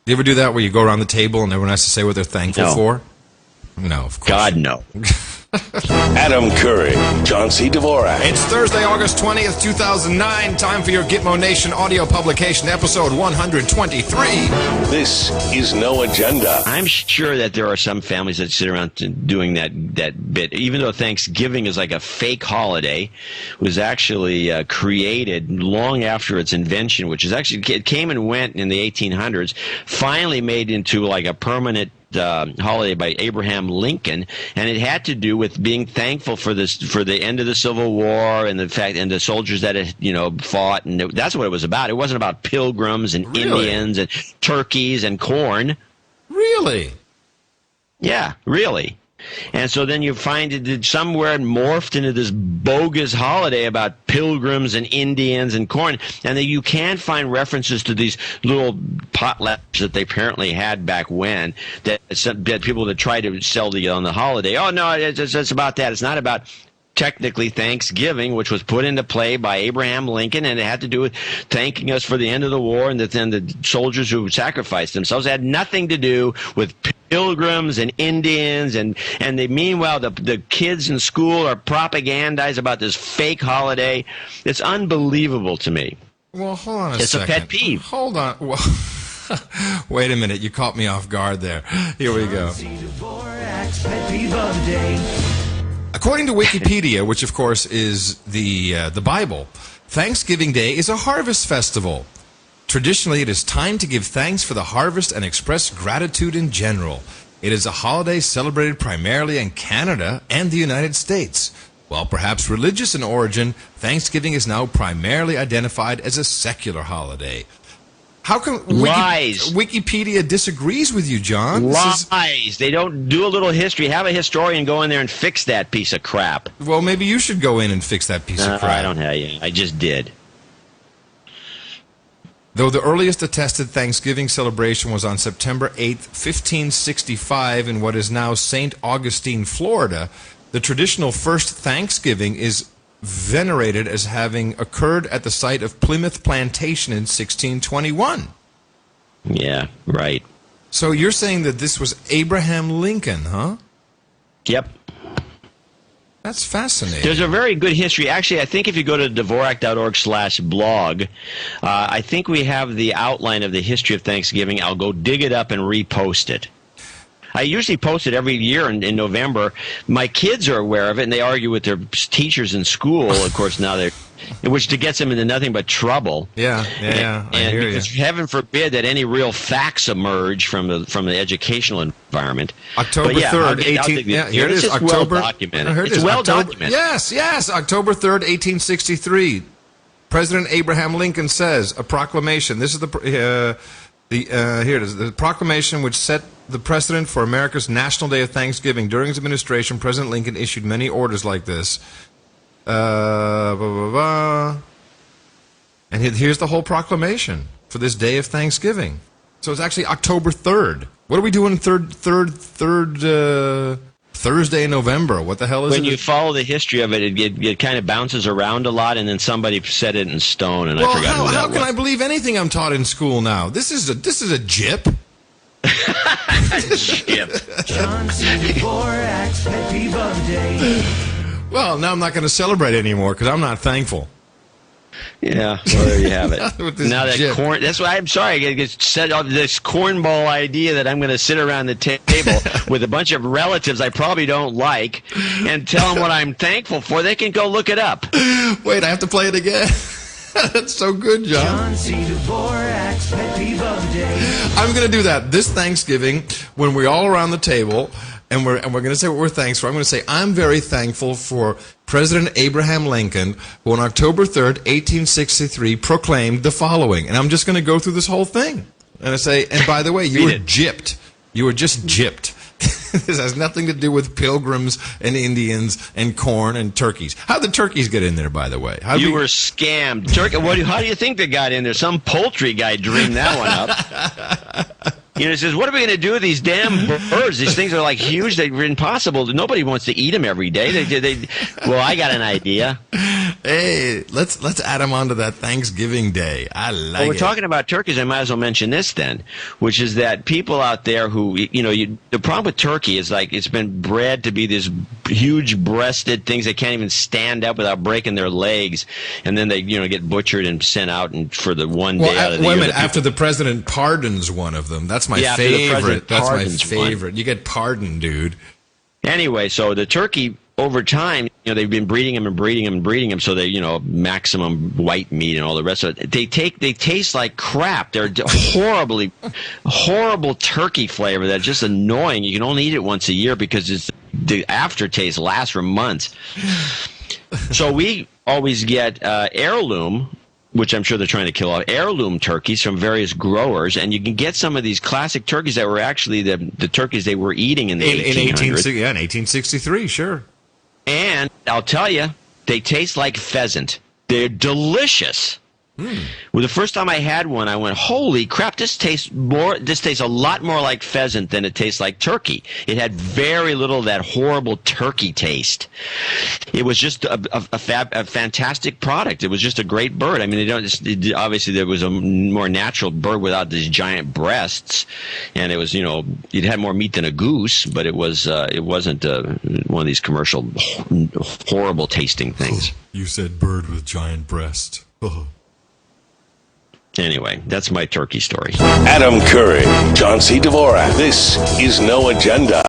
You ever do that where you go around the table and everyone has to say what they're thankful No. for? No, of course. God, no. Adam Curry, John C. Dvorak. It's Thursday, August 20th, 2009. Time for your Gitmo Nation audio publication, episode 123. This is No Agenda. I'm sure that there are some families that sit around doing that bit, even though Thanksgiving is like a fake holiday, was actually created long after its invention, which is actually, it came and went in the 1800s, finally made into like a permanent holiday by Abraham Lincoln, and it had to do with being thankful for the end of the Civil War and the soldiers that had fought, and that's what it was about. It wasn't about pilgrims and Really? Indians and turkeys and corn. Really? Yeah, really. And so then you find it somewhere morphed into this bogus holiday about pilgrims and Indians and corn. And then you can find references to these little potlucks that they apparently had back when, that people that try to sell on the holiday. Oh, no, it's about that. It's not about technically Thanksgiving, which was put into play by Abraham Lincoln, and it had to do with thanking us for the end of the war and then the soldiers who sacrificed themselves. It had nothing to do with pilgrims and Indians, and meanwhile the kids in school are propagandized about this fake holiday. It's unbelievable to me. Well, hold on a It's second. a pet peeve. Hold on. Well, wait a minute. You caught me off guard there. Here we go. According to Wikipedia, which of course is the Bible, Thanksgiving Day is a harvest festival. Traditionally, it is time to give thanks for the harvest and express gratitude in general. It is a holiday celebrated primarily in Canada and the United States. While perhaps religious in origin, Thanksgiving is now primarily identified as a secular holiday. How come Lies. Wikipedia disagrees with you, John? Lies. They don't do a little history. Have a historian go in there and fix that piece of crap. Well, maybe you should go in and fix that piece of crap. I don't have you. I just did. Though the earliest attested Thanksgiving celebration was on September 8th, 1565 in what is now St. Augustine, Florida, the traditional first Thanksgiving is venerated as having occurred at the site of Plymouth Plantation in 1621. Yeah, right. So you're saying that this was Abraham Lincoln, huh? Yep. That's fascinating. There's a very good history. Actually, I think if you go to Dvorak.org/blog, I think we have the outline of the history of Thanksgiving. I'll go dig it up and repost it. I usually post it every year in November. My kids are aware of it, and they argue with their teachers in school, of course, now which gets them into nothing but trouble. Yeah. I hear because heaven forbid that any real facts emerge from the educational environment. October 3rd, 18... Yeah, here it is. It's October... well documented. Here it It's is. well documented. Yes. October 3rd, 1863. President Abraham Lincoln says, a proclamation. This is here it is. The proclamation which set the precedent for America's National Day of Thanksgiving. During his administration, President Lincoln issued many orders like this. And here's the whole proclamation for this day of Thanksgiving. So it's actually October 3rd. What are we doing Thursday in November? What the hell is it? When you follow the history of it, it kind of bounces around a lot, and then somebody set it in stone, and I forgot who that how was. can I believe anything I'm taught in school now? This is a jip. Jip. John C. Dvorak's pet peeve of the day. Well, now I'm not going to celebrate anymore because I'm not thankful. Yeah, well, there you have it. With this Now that jip. corn, that's why I'm sorry. I get set up this cornball idea that I'm going to sit around the table with a bunch of relatives I probably don't like and tell them what I'm thankful for. They can go look it up. Wait, I have to play it again. That's so good, John. John C. Dvorak's pet peeve of the day. I'm going to do that this Thanksgiving when we're all around the table and we're going to say what we're thankful for. I'm going to say I'm very thankful for President Abraham Lincoln, who on October 3rd, 1863, proclaimed the following. And I'm just going to go through this whole thing. And I say, and by the way, you were gypped. You were just gypped. This has nothing to do with pilgrims and Indians and corn and turkeys. How'd the turkeys get in there, by the way? You were scammed. How do you think they got in there? Some poultry guy dreamed that one up. He says, what are we going to do with these damn birds? These things are like huge. They're impossible. Nobody wants to eat them every day. Well, I got an idea. Hey, let's add them onto that Thanksgiving Day. I like Well, we're it. talking about turkeys. I might as well mention this then, which is that people out there who, the problem with turkey is like it's been bred to be these huge-breasted things that can't even stand up without breaking their legs, and then they, get butchered and sent out and for the one day out of the wait a year. minute. that After the president pardons one of them, that's my Yeah, after the favorite. president That's my pardons one. favorite. You get pardoned, dude. Anyway, so the turkey over time, they've been breeding them and breeding them and breeding them, so they, maximum white meat and all the rest of it. They taste like crap. They're horrible turkey flavor that's just annoying. You can only eat it once a year because the aftertaste lasts for months. So we always get heirloom, which I'm sure they're trying to kill off, heirloom turkeys from various growers, and you can get some of these classic turkeys that were actually the turkeys they were eating in the 1800s. in 1863, sure. And I'll tell you, they taste like pheasant. They're delicious. Well, the first time I had one, I went, "Holy crap! This tastes a lot more like pheasant than it tastes like turkey." It had very little of that horrible turkey taste. It was just a fantastic product. It was just a great bird. I mean, obviously there was a more natural bird without these giant breasts, and it was, it had more meat than a goose, but it wasn't one of these commercial horrible tasting things. You said bird with giant breast. Anyway, that's my turkey story. Adam Curry, John C. Dvorak. This is No Agenda.